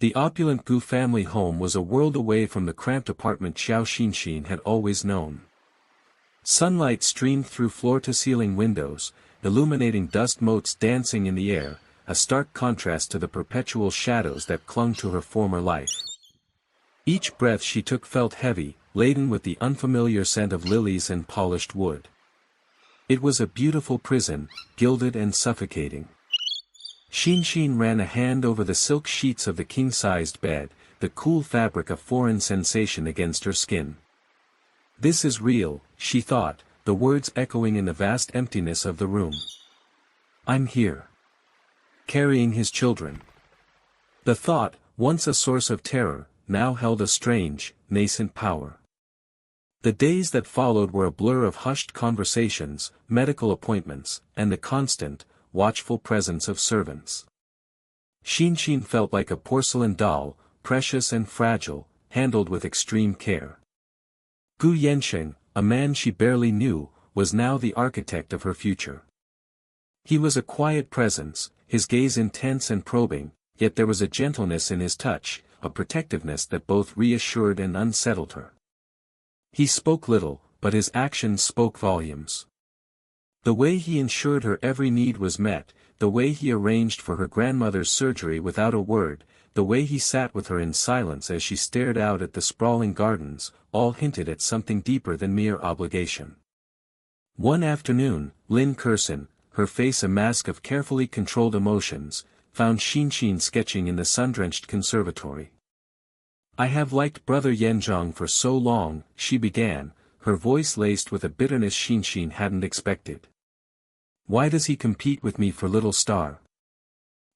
The opulent Gu family home was a world away from the cramped apartment Qiao Xinshin had always known. Sunlight streamed through floor-to-ceiling windows, illuminating dust motes dancing in the air, a stark contrast to the perpetual shadows that clung to her former life. Each breath she took felt heavy, laden with the unfamiliar scent of lilies and polished wood. It was a beautiful prison, gilded and suffocating. Shinshin ran a hand over the silk sheets of the king-sized bed, the cool fabric a foreign sensation against her skin. This is real, she thought, the words echoing in the vast emptiness of the room. I'm here. Carrying his children. The thought, once a source of terror, now held a strange, nascent power. The days that followed were a blur of hushed conversations, medical appointments, and the constant, watchful presence of servants. Shinshin felt like a porcelain doll, precious and fragile, handled with extreme care. Gu Yanqing, a man she barely knew, was now the architect of her future. He was a quiet presence, his gaze intense and probing, yet there was a gentleness in his touch, a protectiveness that both reassured and unsettled her. He spoke little, but his actions spoke volumes. The way he ensured her every need was met, the way he arranged for her grandmother's surgery without a word, the way he sat with her in silence as she stared out at the sprawling gardens, all hinted at something deeper than mere obligation. One afternoon, Lin Kursin, her face a mask of carefully controlled emotions, found Shinshin sketching in the sun-drenched conservatory. I have liked Brother Yanzhong for so long, she began, her voice laced with a bitterness Shinshin hadn't expected. Why does he compete with me for little star?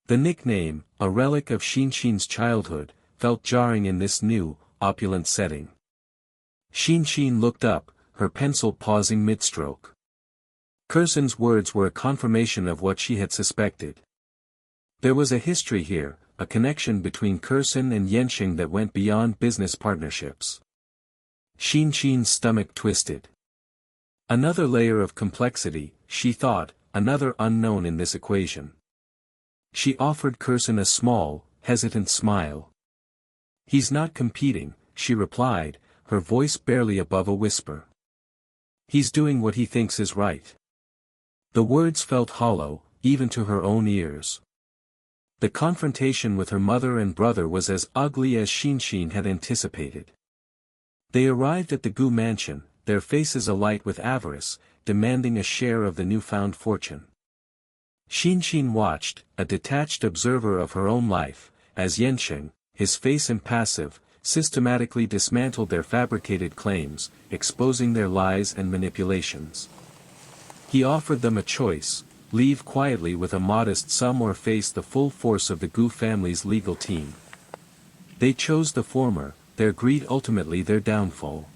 The nickname, a relic of Shinshin's childhood, felt jarring in this new, opulent setting. Shinshin looked up, her pencil pausing mid-stroke. Curson's words were a confirmation of what she had suspected. There was a history here, a connection between Curson and Yensheng that went beyond business partnerships. Xinxin's stomach twisted. Another layer of complexity, she thought, another unknown in this equation. She offered Curson a small, hesitant smile. "He's not competing," she replied, her voice barely above a whisper. "He's doing what he thinks is right." The words felt hollow, even to her own ears. The confrontation with her mother and brother was as ugly as Xinxin had anticipated. They arrived at the Gu mansion, their faces alight with avarice, demanding a share of the newfound fortune. Xinxin watched, a detached observer of her own life, as Yensheng, his face impassive, systematically dismantled their fabricated claims, exposing their lies and manipulations. He offered them a choice: leave quietly with a modest sum or face the full force of the Gu family's legal team. They chose the former, their greed ultimately their downfall.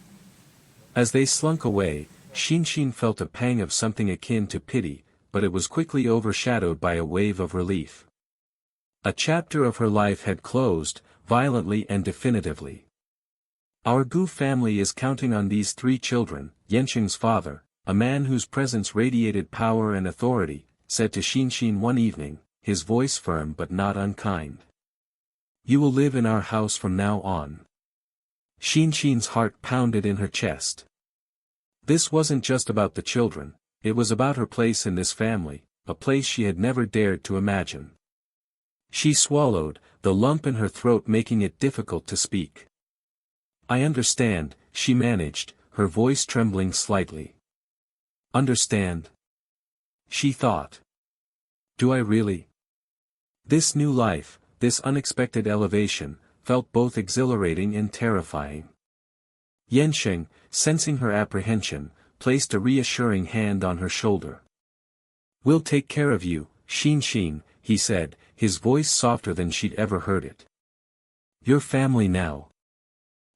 As they slunk away, Xinxin felt a pang of something akin to pity, but it was quickly overshadowed by a wave of relief. A chapter of her life had closed, violently and definitively. "Our Gu family is counting on these 3 children," Yensheng's father, a man whose presence radiated power and authority, said to Xinxin one evening, his voice firm but not unkind. "You will live in our house from now on." Xinxin's heart pounded in her chest. This wasn't just about the children, it was about her place in this family, a place she had never dared to imagine. She swallowed, the lump in her throat making it difficult to speak. "I understand," she managed, her voice trembling slightly. "Understand?" she thought. "Do I really?" This new life, this unexpected elevation, felt both exhilarating and terrifying. Yensheng, sensing her apprehension, placed a reassuring hand on her shoulder. "We'll take care of you, Xinxin," he said, his voice softer than she'd ever heard it. "Your family now."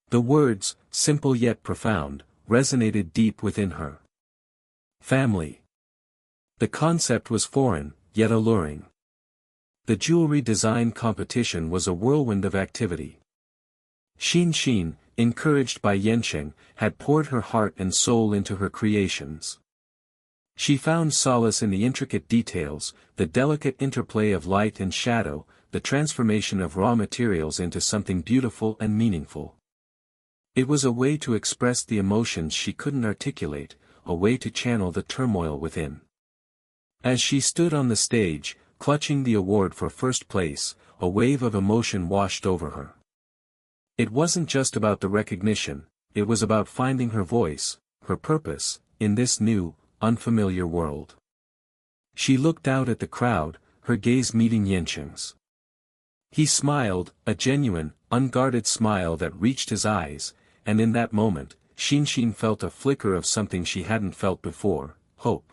The words, simple yet profound, resonated deep within her. Family. The concept was foreign, yet alluring. The jewelry design competition was a whirlwind of activity. Xinxin, encouraged by Yensheng, had poured her heart and soul into her creations. She found solace in the intricate details, the delicate interplay of light and shadow, the transformation of raw materials into something beautiful and meaningful. It was a way to express the emotions she couldn't articulate, a way to channel the turmoil within. As she stood on the stage, clutching the award for first place, a wave of emotion washed over her. It wasn't just about the recognition, it was about finding her voice, her purpose, in this new, unfamiliar world. She looked out at the crowd, her gaze meeting Yensheng's. He smiled, a genuine, unguarded smile that reached his eyes, and in that moment, Xinxin felt a flicker of something she hadn't felt before: hope.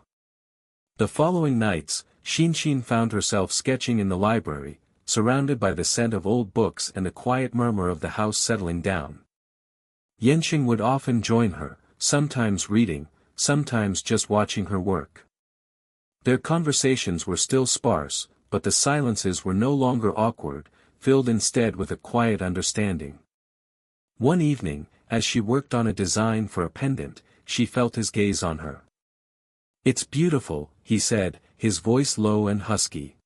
The following nights, Xinxin found herself sketching in the library, surrounded by the scent of old books and the quiet murmur of the house settling down. Yensheng would often join her, sometimes reading, sometimes just watching her work. Their conversations were still sparse, but the silences were no longer awkward, filled instead with a quiet understanding. One evening, as she worked on a design for a pendant, she felt his gaze on her. "It's beautiful," he said, his voice low and husky.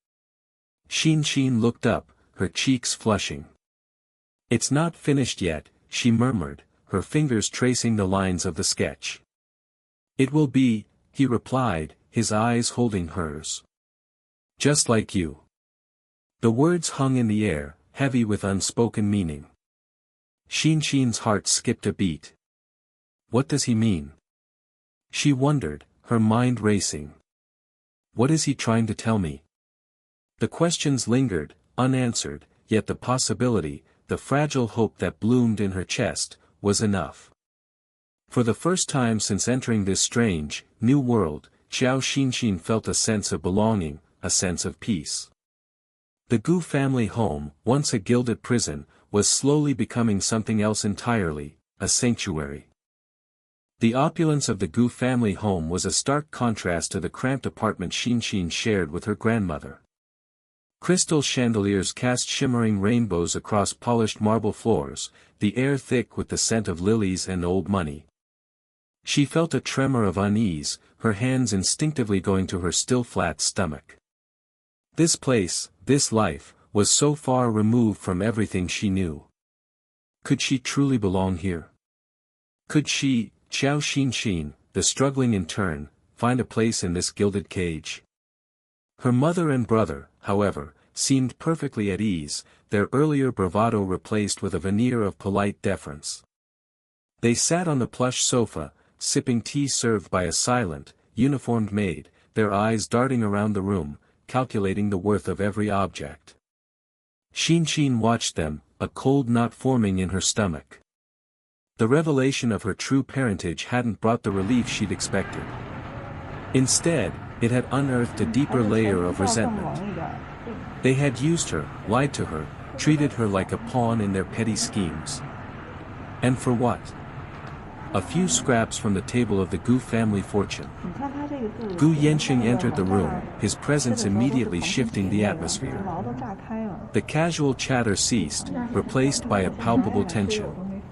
Xinxin looked up, her cheeks flushing. "It's not finished yet," she murmured, her fingers tracing the lines of the sketch. "It will be," he replied, his eyes holding hers. "Just like you." The words hung in the air, heavy with unspoken meaning. Xinxin's heart skipped a beat. What does he mean? She wondered, her mind racing. What is he trying to tell me? The questions lingered, unanswered, yet the possibility, the fragile hope that bloomed in her chest, was enough. For the first time since entering this strange, new world, Xiao Xinxin felt a sense of belonging, a sense of peace. The Gu family home, once a gilded prison, was slowly becoming something else entirely, a sanctuary. The opulence of the Gu family home was a stark contrast to the cramped apartment Xin shared with her grandmother. Crystal chandeliers cast shimmering rainbows across polished marble floors, the air thick with the scent of lilies and old money. She felt a tremor of unease, her hands instinctively going to her still flat stomach. This place, this life, was so far removed from everything she knew. Could she truly belong here? Could she, Xiao Xin, the struggling intern, find a place in this gilded cage? Her mother and brother, however, seemed perfectly at ease, their earlier bravado replaced with a veneer of polite deference. They sat on the plush sofa, sipping tea served by a silent, uniformed maid, their eyes darting around the room, calculating the worth of every object. Xin watched them, a cold knot forming in her stomach. The revelation of her true parentage hadn't brought the relief she'd expected. Instead, it had unearthed a deeper layer of resentment. They had used her, lied to her, treated her like a pawn in their petty schemes. And for what? A few scraps from the table of the Gu family fortune. Gu Yanqing entered the room, his presence immediately shifting the atmosphere. The casual chatter ceased, replaced by a palpable tension.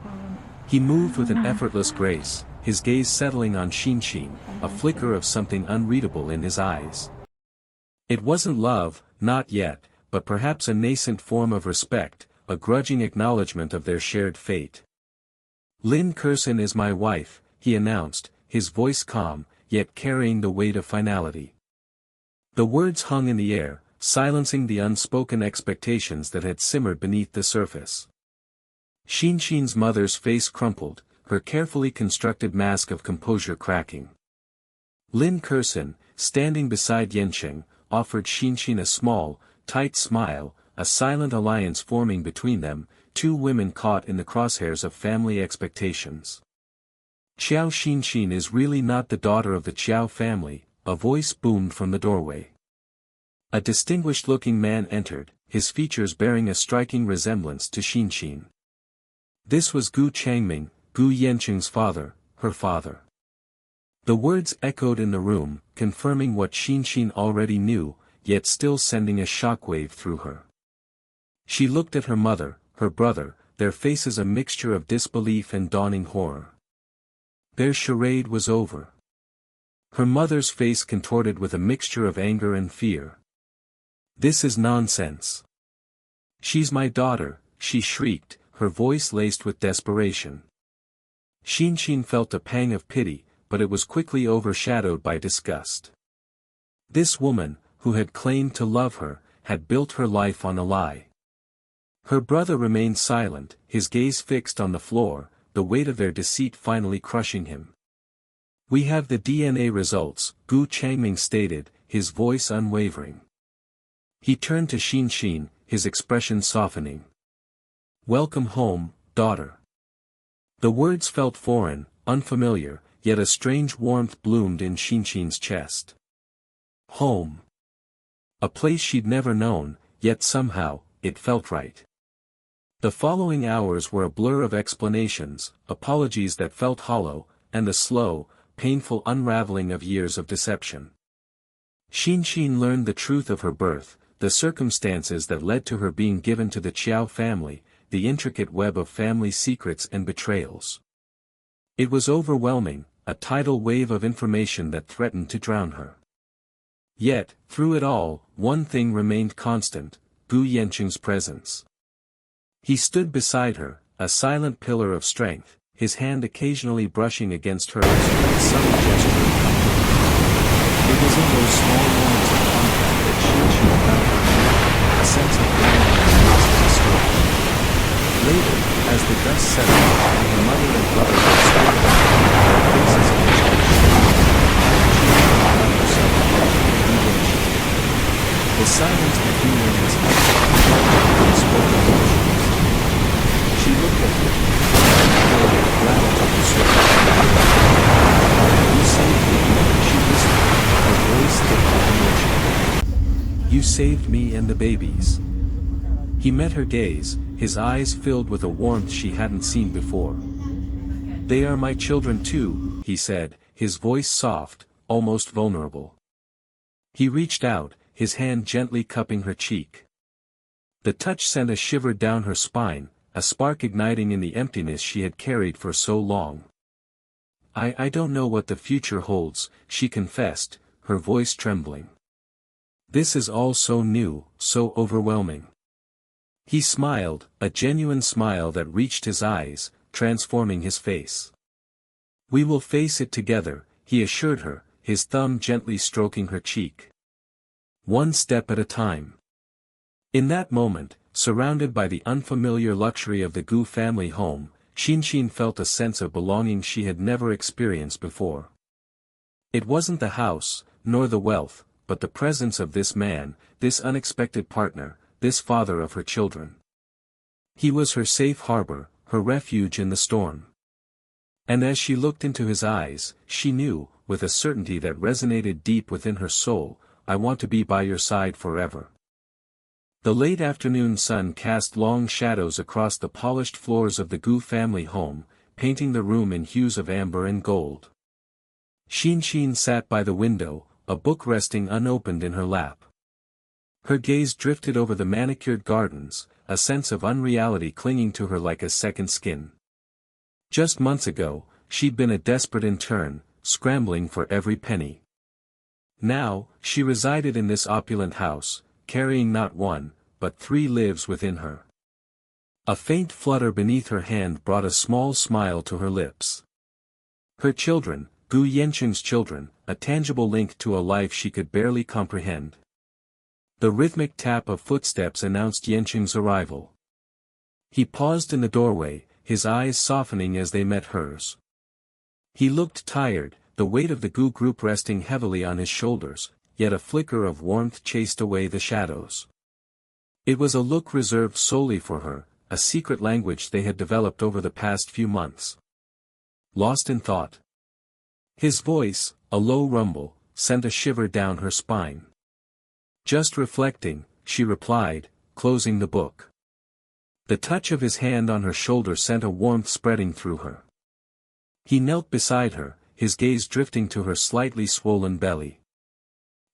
He moved with an effortless grace, his gaze settling on Xin, a flicker of something unreadable in his eyes. It wasn't love, not yet, but perhaps a nascent form of respect, a grudging acknowledgement of their shared fate. Lin Curson is my wife, he announced, his voice calm, yet carrying the weight of finality. The words hung in the air, silencing the unspoken expectations that had simmered beneath the surface. Xin's mother's face crumpled, her carefully constructed mask of composure cracking. Lin Curson, standing beside Yanqing, offered Xin a small, tight smile, a silent alliance forming between them, two women caught in the crosshairs of family expectations. Xiao Xin is really not the daughter of the Qiao family, a voice boomed from the doorway. A distinguished-looking man entered, his features bearing a striking resemblance to Xin. This was Gu Changming, Gu Yanqing's father, her father. The words echoed in the room, confirming what Xin already knew, yet still sending a shockwave through her. She looked at her mother, her brother, their faces a mixture of disbelief and dawning horror. Their charade was over. Her mother's face contorted with a mixture of anger and fear. This is nonsense. She's my daughter, she shrieked, her voice laced with desperation. Xin felt a pang of pity, but it was quickly overshadowed by disgust. This woman, who had claimed to love her, had built her life on a lie. Her brother remained silent, his gaze fixed on the floor, the weight of their deceit finally crushing him. We have the DNA results, Gu Changming stated, his voice unwavering. He turned to Xin, his expression softening. Welcome home, daughter. The words felt foreign, unfamiliar, yet a strange warmth bloomed in Xin's chest. Home. A place she'd never known, yet somehow, it felt right. The following hours were a blur of explanations, apologies that felt hollow, and the slow, painful unraveling of years of deception. Xin learned the truth of her birth, the circumstances that led to her being given to the Qiao family, the intricate web of family secrets and betrayals. It was overwhelming, a tidal wave of information that threatened to drown her. Yet, through it all, one thing remained constant, Gu Yanqing's presence. He stood beside her, a silent pillar of strength, his hand occasionally brushing against hers with a subtle gesture of comfort. It was in those small moments of contact that Xin found her fear, a sense of belonging mixed with strength. Later, as the dust settled, and her mother and brother were still back, their faces the silence between them was unspoken emotions. She looked at him, and rattled up the surface. You saved me, she whispered, her voice thick with emotion. You saved me and the babies. He met her gaze, his eyes filled with a warmth she hadn't seen before. They are my children too, he said, his voice soft, almost vulnerable. He reached out, his hand gently cupping her cheek. The touch sent a shiver down her spine, a spark igniting in the emptiness she had carried for so long. I don't know what the future holds, she confessed, her voice trembling. This is all so new, so overwhelming. He smiled, a genuine smile that reached his eyes, transforming his face. We will face it together, he assured her, his thumb gently stroking her cheek. One step at a time. In that moment, surrounded by the unfamiliar luxury of the Gu family home, Xin felt a sense of belonging she had never experienced before. It wasn't the house, nor the wealth, but the presence of this man, this unexpected partner, this father of her children. He was her safe harbor, her refuge in the storm. And as she looked into his eyes, she knew, with a certainty that resonated deep within her soul, I want to be by your side forever. The late afternoon sun cast long shadows across the polished floors of the Gu family home, painting the room in hues of amber and gold. Xin sat by the window, a book resting unopened in her lap. Her gaze drifted over the manicured gardens, a sense of unreality clinging to her like a second skin. Just months ago, she'd been a desperate intern, scrambling for every penny. Now, she resided in this opulent house, carrying not one, but 3 lives within her. A faint flutter beneath her hand brought a small smile to her lips. Her children, Gu Yanqing's children, a tangible link to a life she could barely comprehend. The rhythmic tap of footsteps announced Yanqing's arrival. He paused in the doorway, his eyes softening as they met hers. He looked tired, the weight of the Gu group resting heavily on his shoulders, yet a flicker of warmth chased away the shadows. It was a look reserved solely for her, a secret language they had developed over the past few months. Lost in thought. His voice, a low rumble, sent a shiver down her spine. Just reflecting, she replied, closing the book. The touch of his hand on her shoulder sent a warmth spreading through her. He knelt beside her, his gaze drifting to her slightly swollen belly.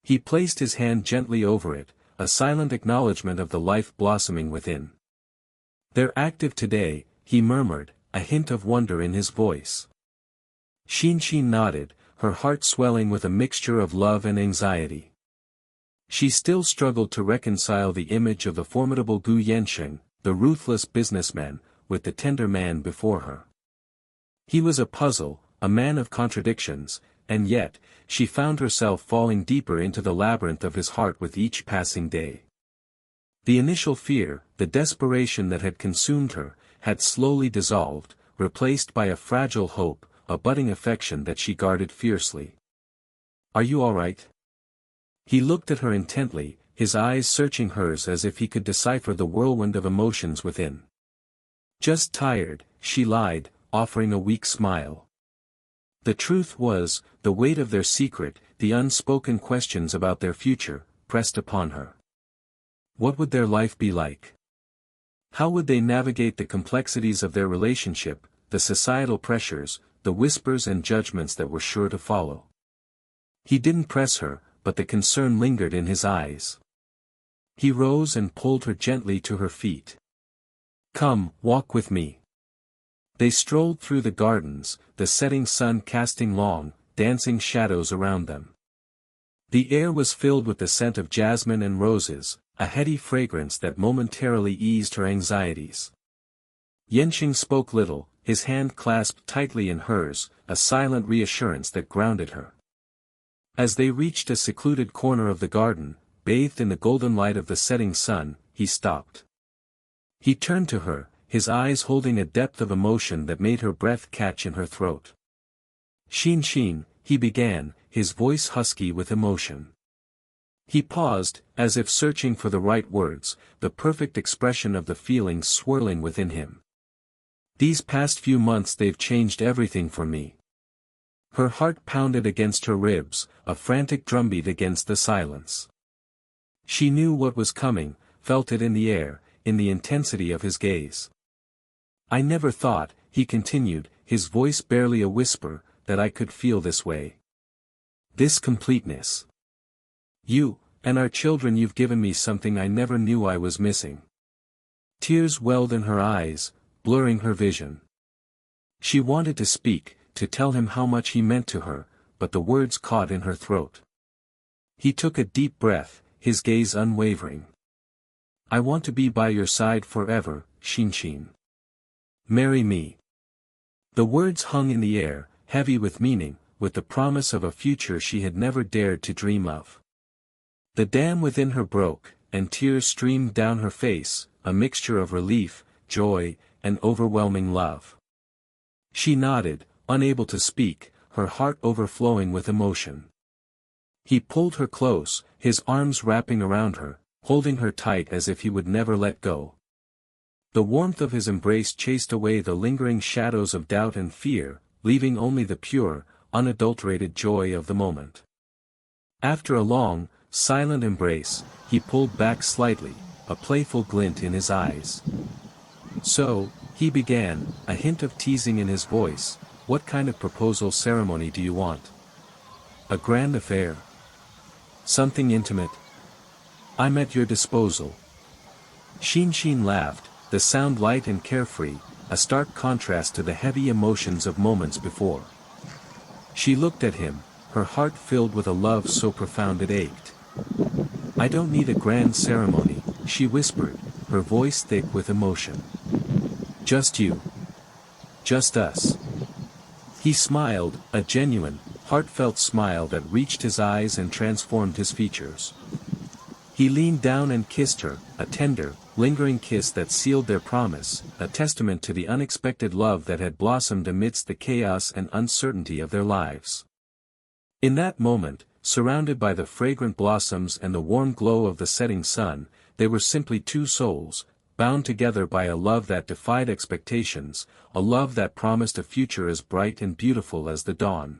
He placed his hand gently over it, a silent acknowledgement of the life blossoming within. They're active today, he murmured, a hint of wonder in his voice. Xin nodded, her heart swelling with a mixture of love and anxiety. She still struggled to reconcile the image of the formidable Gu Yanqing, the ruthless businessman, with the tender man before her. He was a puzzle, a man of contradictions, and yet, she found herself falling deeper into the labyrinth of his heart with each passing day. The initial fear, the desperation that had consumed her, had slowly dissolved, replaced by a fragile hope, a budding affection that she guarded fiercely. Are you all right? He looked at her intently, his eyes searching hers as if he could decipher the whirlwind of emotions within. Just tired, she lied, offering a weak smile. The truth was, the weight of their secret, the unspoken questions about their future, pressed upon her. What would their life be like? How would they navigate the complexities of their relationship, the societal pressures, the whispers and judgments that were sure to follow? He didn't press her, but the concern lingered in his eyes. He rose and pulled her gently to her feet. Come, walk with me. They strolled through the gardens, the setting sun casting long, dancing shadows around them. The air was filled with the scent of jasmine and roses, a heady fragrance that momentarily eased her anxieties. Yanqing spoke little, his hand clasped tightly in hers, a silent reassurance that grounded her. As they reached a secluded corner of the garden, bathed in the golden light of the setting sun, he stopped. He turned to her, his eyes holding a depth of emotion that made her breath catch in her throat. Xin, he began, his voice husky with emotion. He paused, as if searching for the right words, the perfect expression of the feelings swirling within him. These past few months they've changed everything for me. Her heart pounded against her ribs, a frantic drumbeat against the silence. She knew what was coming, felt it in the air, in the intensity of his gaze. I never thought, he continued, his voice barely a whisper, that I could feel this way. This completeness. You, and our children, you've given me something I never knew I was missing. Tears welled in her eyes, blurring her vision. She wanted to speak, to tell him how much he meant to her, but the words caught in her throat. He took a deep breath, his gaze unwavering. I want to be by your side forever, Shin. Marry me. The words hung in the air, heavy with meaning, with the promise of a future she had never dared to dream of. The dam within her broke, and tears streamed down her face, a mixture of relief, joy, and overwhelming love. She nodded, unable to speak, her heart overflowing with emotion. He pulled her close, his arms wrapping around her, holding her tight as if he would never let go. The warmth of his embrace chased away the lingering shadows of doubt and fear, leaving only the pure, unadulterated joy of the moment. After a long, silent embrace, he pulled back slightly, a playful glint in his eyes. So, he began, a hint of teasing in his voice, what kind of proposal ceremony do you want? A grand affair? Something intimate? I'm at your disposal. Shin laughed, the sound light and carefree, a stark contrast to the heavy emotions of moments before. She looked at him, her heart filled with a love so profound it ached. I don't need a grand ceremony, she whispered, her voice thick with emotion. Just you. Just us. He smiled, a genuine, heartfelt smile that reached his eyes and transformed his features. He leaned down and kissed her, a tender, lingering kiss that sealed their promise, a testament to the unexpected love that had blossomed amidst the chaos and uncertainty of their lives. In that moment, surrounded by the fragrant blossoms and the warm glow of the setting sun, they were simply two souls, bound together by a love that defied expectations, a love that promised a future as bright and beautiful as the dawn.